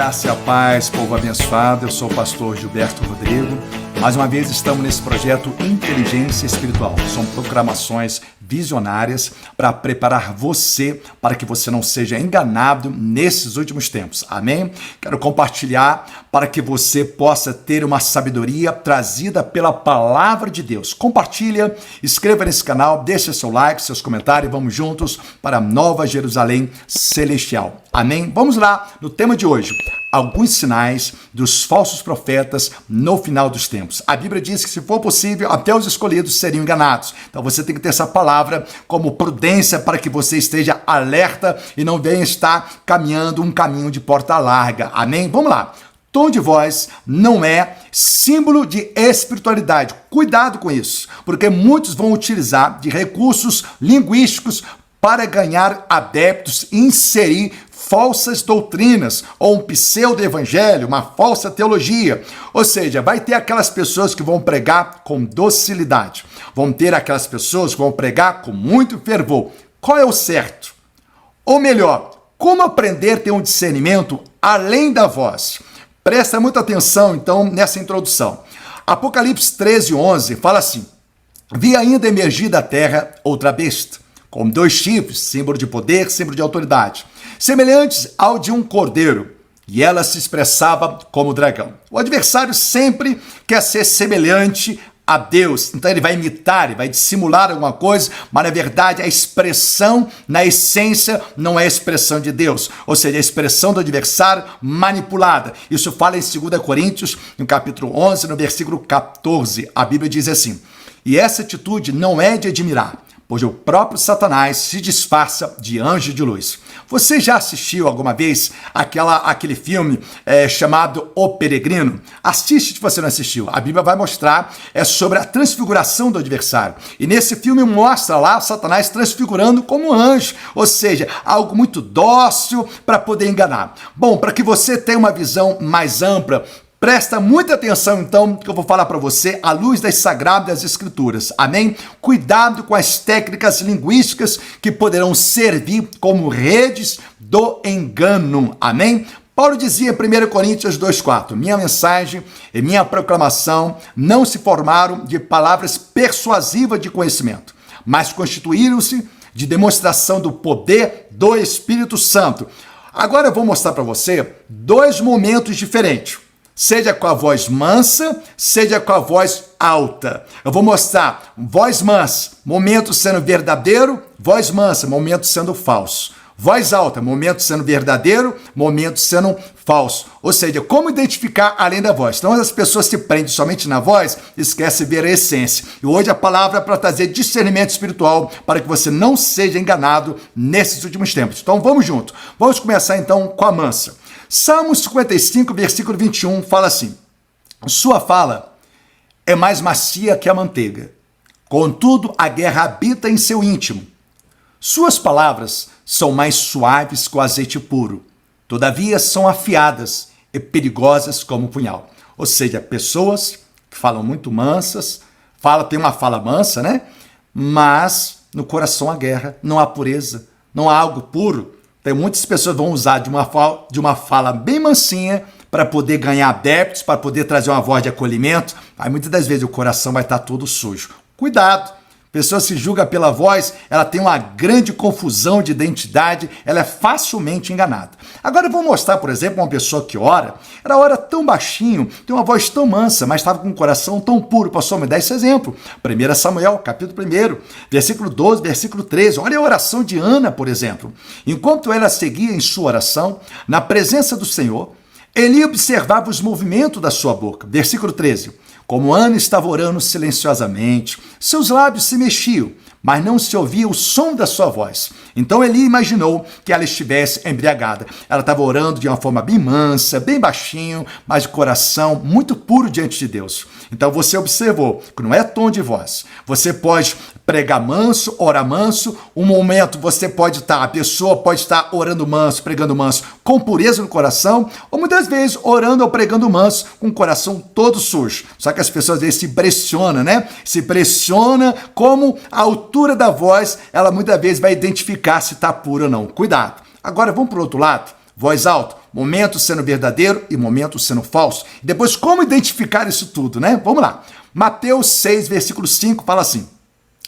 Graça e a paz, povo abençoado. Eu sou o pastor Gilberto Rodrigo. Mais uma vez estamos nesse projeto Inteligência Espiritual. São programações visionárias para preparar você para que você não seja enganado nesses últimos tempos. Amém? Quero compartilhar para que você possa ter uma sabedoria trazida pela palavra de Deus. Compartilha, inscreva nesse canal, deixe seu like, seus comentários e vamos juntos para a Nova Jerusalém Celestial. Amém? Vamos lá no tema de hoje. Alguns sinais dos falsos profetas no final dos tempos. A Bíblia diz que, se for possível, até os escolhidos seriam enganados. Então você tem que ter essa palavra como prudência para que você esteja alerta e não venha estar caminhando um caminho de porta larga. Amém? Vamos lá. Tom de voz não é símbolo de espiritualidade. Cuidado com isso, porque muitos vão utilizar de recursos linguísticos para ganhar adeptos e inserir falsas doutrinas, ou um pseudo-evangelho, uma falsa teologia. Ou seja, vai ter aquelas pessoas que vão pregar com docilidade. Vão ter aquelas pessoas que vão pregar com muito fervor. Qual é o certo? Ou melhor, como aprender a ter um discernimento além da voz? Presta muita atenção, então, nessa introdução. Apocalipse 13:11 fala assim: vi ainda emergir da terra outra besta, com 2 chifres, símbolo de poder, símbolo de autoridade, semelhantes ao de um cordeiro, e ela se expressava como dragão. O adversário sempre quer ser semelhante a Deus, então ele vai imitar, ele vai dissimular alguma coisa, mas na verdade a expressão, na essência, não é a expressão de Deus, ou seja, a expressão do adversário manipulada. Isso fala em 2 Coríntios, no capítulo 11, no versículo 14, a Bíblia diz assim: e essa atitude não é de admirar, pois o próprio Satanás se disfarça de anjo de luz. Você já assistiu alguma vez aquele filme chamado O Peregrino? Assiste se você não assistiu. A Bíblia vai mostrar sobre a transfiguração do adversário. E nesse filme mostra lá Satanás transfigurando como anjo, ou seja, algo muito dócil para poder enganar. Bom, para que você tenha uma visão mais ampla, presta muita atenção, então, que eu vou falar para você à luz das Sagradas Escrituras. Amém? Cuidado com as técnicas linguísticas que poderão servir como redes do engano. Amém? Paulo dizia em 1 Coríntios 2,4: minha mensagem e minha proclamação não se formaram de palavras persuasivas de conhecimento, mas constituíram-se de demonstração do poder do Espírito Santo. Agora eu vou mostrar para você 2 momentos diferentes. Seja com a voz mansa, seja com a voz alta. Eu vou mostrar voz mansa, momento sendo verdadeiro, voz mansa, momento sendo falso. Voz alta, momento sendo verdadeiro, momento sendo falso. Ou seja, como identificar além da voz? Então as pessoas se prendem somente na voz, esquecem de ver a essência. E hoje a palavra é para trazer discernimento espiritual para que você não seja enganado nesses últimos tempos. Então vamos junto. Vamos começar então com a mansa. Salmo 55, versículo 21, fala assim: sua fala é mais macia que a manteiga, contudo a guerra habita em seu íntimo. Suas palavras são mais suaves que o azeite puro, todavia são afiadas e perigosas como um punhal. Ou seja, pessoas que falam muito mansas, tem uma fala mansa, né? Mas no coração há guerra, não há pureza, não há algo puro. Tem muitas pessoas que vão usar de uma fala bem mansinha para poder ganhar adeptos, para poder trazer uma voz de acolhimento. Aí muitas das vezes o coração vai estar todo sujo. Cuidado! A pessoa se julga pela voz, ela tem uma grande confusão de identidade, ela é facilmente enganada. Agora eu vou mostrar, por exemplo, uma pessoa que ora, ela ora tão baixinho, tem uma voz tão mansa, mas estava com um coração tão puro. Pastor, me dá esse exemplo. 1 Samuel, capítulo 1, versículo 12, versículo 13. Olha a oração de Ana, por exemplo. Enquanto ela seguia em sua oração, na presença do Senhor, Eli observava os movimentos da sua boca. Versículo 13. Como Ana estava orando silenciosamente, seus lábios se mexiam, mas não se ouvia o som da sua voz. Então Eli imaginou que ela estivesse embriagada. Ela estava orando de uma forma bem mansa, bem baixinho, mas de coração muito puro diante de Deus. Então você observou que não é tom de voz. Você pode pregar manso, orar manso. Um momento a pessoa pode estar orando manso, pregando manso, com pureza no coração, ou muitas vezes orando ou pregando manso, com o coração todo sujo. Só que as pessoas às vezes se pressionam, né? Se pressiona como a altura da voz, ela muitas vezes vai identificar se está pura ou não. Cuidado. Agora vamos para o outro lado. Voz alta. momento sendo verdadeiro e momento sendo falso. E depois, como identificar isso tudo, né? Vamos lá. Mateus 6, versículo 5 fala assim: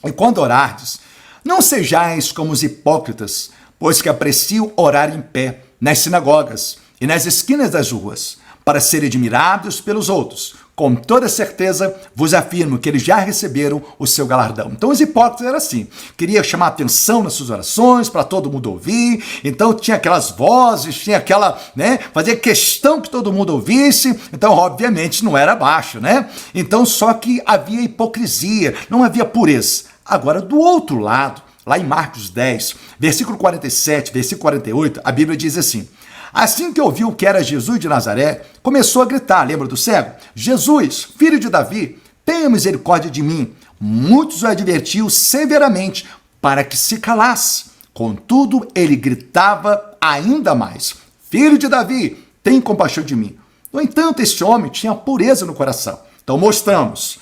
e quando orardes, não sejais como os hipócritas, pois que apreciam orar em pé nas sinagogas e nas esquinas das ruas, para serem admirados pelos outros. Com toda certeza vos afirmo que eles já receberam o seu galardão. Então os hipócritas eram assim, queria chamar atenção nas suas orações, para todo mundo ouvir, então tinha aquelas vozes, tinha aquela, né, fazia questão que todo mundo ouvisse, então obviamente não era baixo, né? Então só que havia hipocrisia, não havia pureza. Agora do outro lado, lá em Marcos 10, versículo 47, versículo 48, a Bíblia diz assim: assim que ouviu que era Jesus de Nazaré, começou a gritar, lembra do cego? Jesus, filho de Davi, tenha misericórdia de mim. Muitos o advertiu severamente para que se calasse. Contudo, ele gritava ainda mais: filho de Davi, tem compaixão de mim. No entanto, esse homem tinha pureza no coração. Então mostramos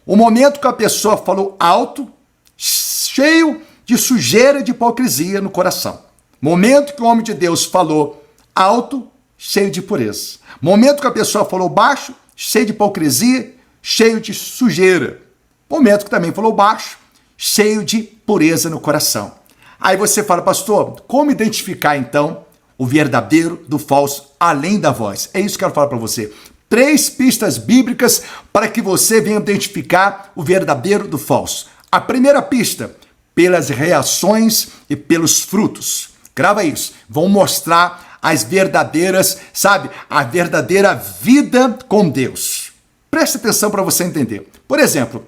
o momento que a pessoa falou alto, cheio de sujeira e de hipocrisia no coração. Momento que o homem de Deus falou alto, cheio de pureza. Momento que a pessoa falou baixo, cheio de hipocrisia, cheio de sujeira. Momento que também falou baixo, cheio de pureza no coração. Aí você fala: pastor, como identificar então o verdadeiro do falso além da voz? É isso que eu quero falar para você. 3 pistas bíblicas para que você venha identificar o verdadeiro do falso. A primeira pista, pelas reações e pelos frutos. Grava isso. Vão mostrar as verdadeiras, sabe, a verdadeira vida com Deus. Preste atenção para você entender. Por exemplo,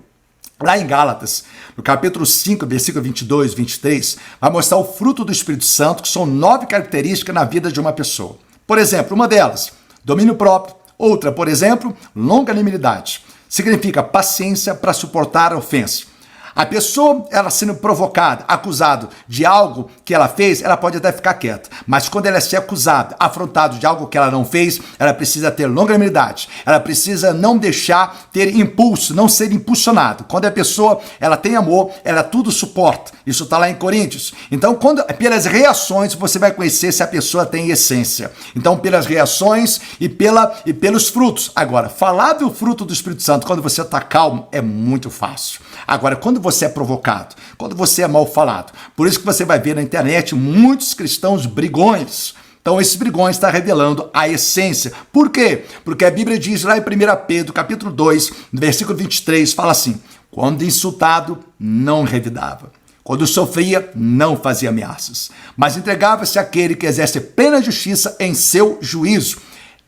lá em Gálatas, no capítulo 5, versículo 22 e 23, vai mostrar o fruto do Espírito Santo, que são 9 características na vida de uma pessoa. Por exemplo, uma delas, domínio próprio. Outra, por exemplo, longanimidade. Significa paciência para suportar a ofensa. A pessoa, ela sendo provocada, acusada de algo que ela fez, ela pode até ficar quieta. Mas quando ela é acusada, afrontada de algo que ela não fez, ela precisa ter longanimidade. Ela precisa não deixar ter impulso, não ser impulsionado. Quando a pessoa, ela tem amor, ela tudo suporta. Isso está lá em Coríntios. Então, pelas reações, você vai conhecer se a pessoa tem essência. Então, pelas reações e pelos frutos. Agora, falar do fruto do Espírito Santo quando você está calmo é muito fácil. Agora, quando você é provocado, quando você é mal falado. Por isso que você vai ver na internet muitos cristãos brigões. Então, esses brigões estão revelando a essência. Por quê? Porque a Bíblia diz lá em 1 Pedro, capítulo 2, versículo 23, fala assim: quando insultado, não revidava. Quando sofria, não fazia ameaças, mas entregava-se àquele que exerce plena justiça em seu juízo.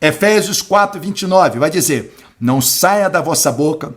Efésios 4, 29 vai dizer: não saia da vossa boca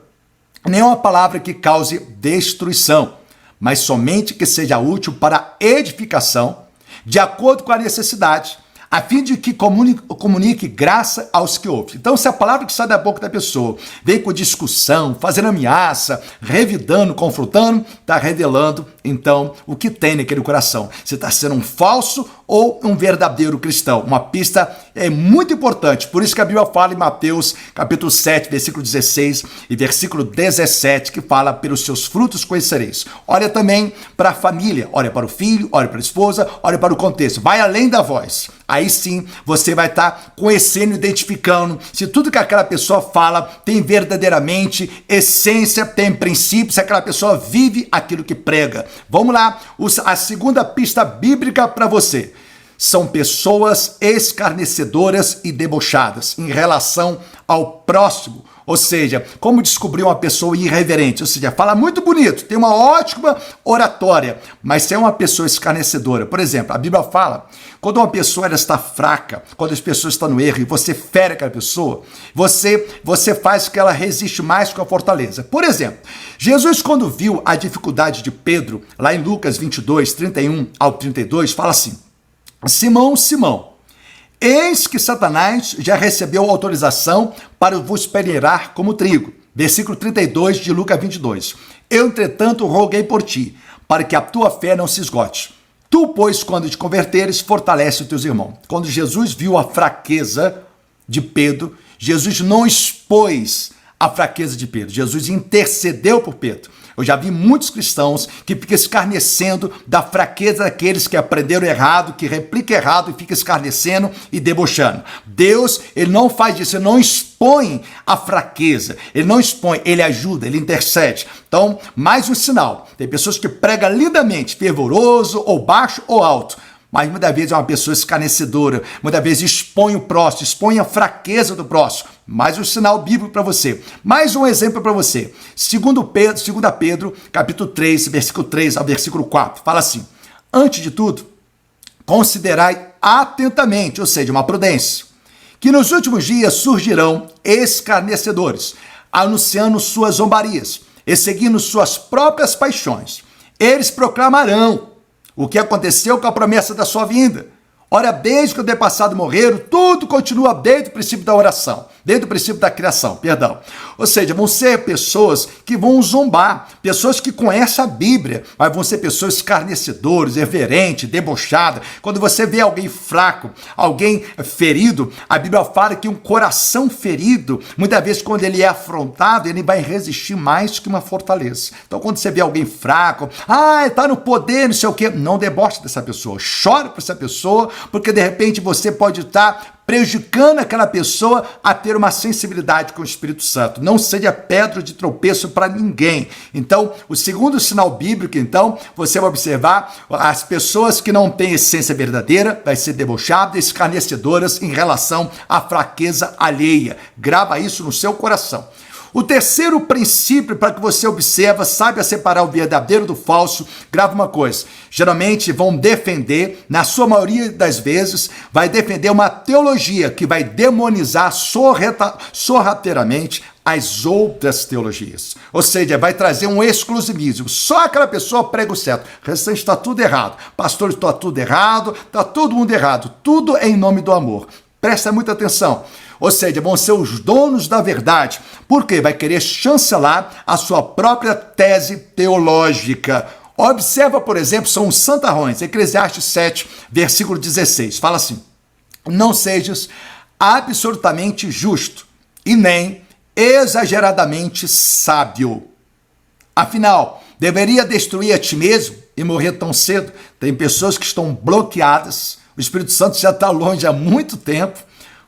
nenhuma palavra que cause destruição, mas somente que seja útil para edificação, de acordo com a necessidade, a fim de que comunique graça aos que ouvem. Então, se a palavra que sai da boca da pessoa vem com discussão, fazendo ameaça, revidando, confrontando, está revelando, então, o que tem naquele coração. Se está sendo um falso ou um verdadeiro cristão. Uma pista é muito importante. Por isso que a Bíblia fala em Mateus, capítulo 7, versículo 16 e versículo 17, que fala: pelos seus frutos conhecereis. Olha também para a família, olha para o filho, olha para a esposa, olha para o contexto. Vai além da voz. Aí sim, você vai estar conhecendo, identificando se tudo que aquela pessoa fala tem verdadeiramente essência, tem princípio, se aquela pessoa vive aquilo que prega. Vamos lá, a segunda pista bíblica para você. São pessoas escarnecedoras e debochadas em relação ao próximo. Ou seja, como descobrir uma pessoa irreverente? Ou seja, fala muito bonito, tem uma ótima oratória, mas se é uma pessoa escarnecedora. Por exemplo, a Bíblia fala, quando uma pessoa ela está fraca, quando as pessoas estão no erro e você fere aquela pessoa, você faz que ela resiste mais com a fortaleza. Por exemplo, Jesus, quando viu a dificuldade de Pedro, lá em Lucas 22, 31 ao 32, fala assim: Simão, Simão, eis que Satanás já recebeu autorização para vos peneirar como trigo. Versículo 32 de Lucas 22. Eu, entretanto, roguei por ti, para que a tua fé não se esgote. Tu, pois, quando te converteres, fortalece os teus irmãos. Quando Jesus viu a fraqueza de Pedro, Jesus não expôs a fraqueza de Pedro. Jesus intercedeu por Pedro. Eu já vi muitos cristãos que ficam escarnecendo da fraqueza daqueles que aprenderam errado, que replicam errado e ficam escarnecendo e debochando. Deus, ele não faz isso, ele não expõe a fraqueza, ele não expõe, ele ajuda, ele intercede. Então, mais um sinal. Tem pessoas que pregam lindamente, fervoroso, ou baixo ou alto, mas muitas vezes é uma pessoa escarnecedora, muitas vezes expõe o próximo, expõe a fraqueza do próximo. Mais um sinal bíblico para você. Mais um exemplo para você. 2 Pedro, capítulo 3, versículo 3 ao versículo 4. Fala assim: antes de tudo, considerai atentamente, ou seja, uma prudência, que nos últimos dias surgirão escarnecedores, anunciando suas zombarias e seguindo suas próprias paixões. Eles proclamarão o que aconteceu com a promessa da sua vinda. Ora, desde que o antepassado morreram, tudo continua desde o princípio da oração, desde o princípio da criação, perdão. Ou seja, vão ser pessoas que vão zombar, pessoas que conhecem a Bíblia, mas vão ser pessoas escarnecedoras, irreverentes, debochadas. Quando você vê alguém fraco, alguém ferido, a Bíblia fala que um coração ferido, muitas vezes quando ele é afrontado, ele vai resistir mais que uma fortaleza. Então, quando você vê alguém fraco, está no poder, não sei o quê, não deboche dessa pessoa, chore por essa pessoa, porque de repente você pode estar prejudicando aquela pessoa a ter uma sensibilidade com o Espírito Santo. Não seja pedra de tropeço para ninguém. Então, o segundo sinal bíblico, então, você vai observar as pessoas que não têm essência verdadeira, vai ser debochadas, escarnecedoras em relação à fraqueza alheia. Grava isso no seu coração. O terceiro princípio para que você observa, saiba separar o verdadeiro do falso, grava uma coisa. Geralmente vão defender, na sua maioria das vezes, vai defender uma teologia que vai demonizar sorrateiramente as outras teologias. Ou seja, vai trazer um exclusivismo. Só aquela pessoa prega o certo. O restante está tudo errado. Pastor, está tudo errado, está todo mundo errado. Tudo em nome do amor. Presta muita atenção. Ou seja, vão ser os donos da verdade. Por quê? Vai querer chancelar a sua própria tese teológica. Observa, por exemplo, São Santarrões, Eclesiastes 7, versículo 16. Fala assim: não sejas absolutamente justo e nem exageradamente sábio. Afinal, deveria destruir a ti mesmo e morrer tão cedo? Tem pessoas que estão bloqueadas. O Espírito Santo já está longe há muito tempo.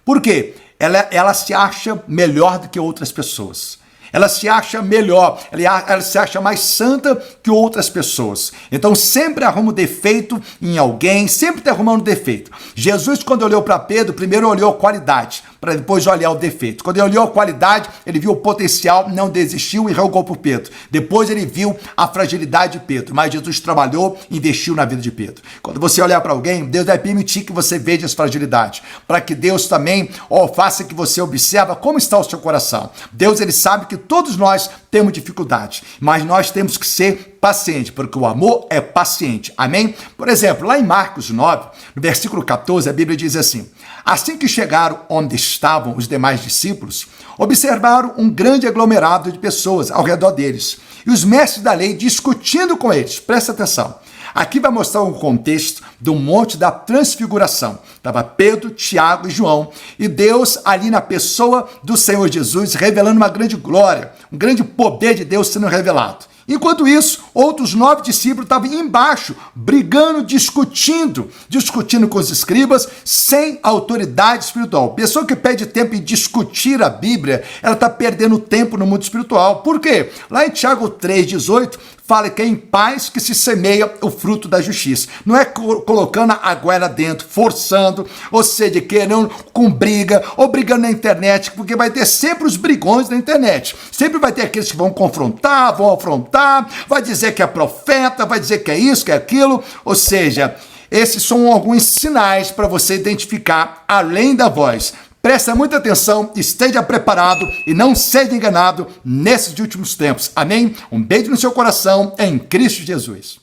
Por quê? Ela se acha melhor do que outras pessoas. Ela se acha melhor, ela se acha mais santa que outras pessoas. Então sempre arruma um defeito em alguém, sempre está arrumando defeito. Jesus, quando olhou para Pedro, primeiro olhou a qualidade, para depois olhar o defeito. Quando ele olhou a qualidade, ele viu o potencial, não desistiu e rogou por Pedro. Depois ele viu a fragilidade de Pedro, mas Jesus trabalhou e investiu na vida de Pedro. Quando você olhar para alguém, Deus vai permitir que você veja as fragilidades, para que Deus também faça que você observe como está o seu coração. Deus, ele sabe que todos nós temos dificuldade, mas nós temos que ser pacientes, porque o amor é paciente. Amém? Por exemplo, lá em Marcos 9, no versículo 14, a Bíblia diz assim: assim que chegaram onde estavam os demais discípulos, observaram um grande aglomerado de pessoas ao redor deles, e os mestres da lei discutindo com eles. Presta atenção. Aqui vai mostrar um contexto do Monte da Transfiguração. Estava Pedro, Tiago e João. E Deus ali na pessoa do Senhor Jesus revelando uma grande glória, um grande poder de Deus sendo revelado. Enquanto isso, outros 9 discípulos estavam embaixo, brigando, discutindo com os escribas, sem autoridade espiritual. Pessoa que perde tempo em discutir a Bíblia, ela está perdendo tempo no mundo espiritual. Por quê? Lá em Tiago 3,18, fala que é em paz que se semeia o fruto da justiça. Não é colocando a goela dentro, forçando, ou seja, querendo com briga, ou brigando na internet, porque vai ter sempre os brigões na internet. Sempre vai ter aqueles que vão confrontar, vão afrontar, vai dizer que é profeta, vai dizer que é isso, que é aquilo. Ou seja, esses são alguns sinais para você identificar além da voz. Presta muita atenção, esteja preparado e não seja enganado nesses últimos tempos. Amém? Um beijo no seu coração em Cristo Jesus.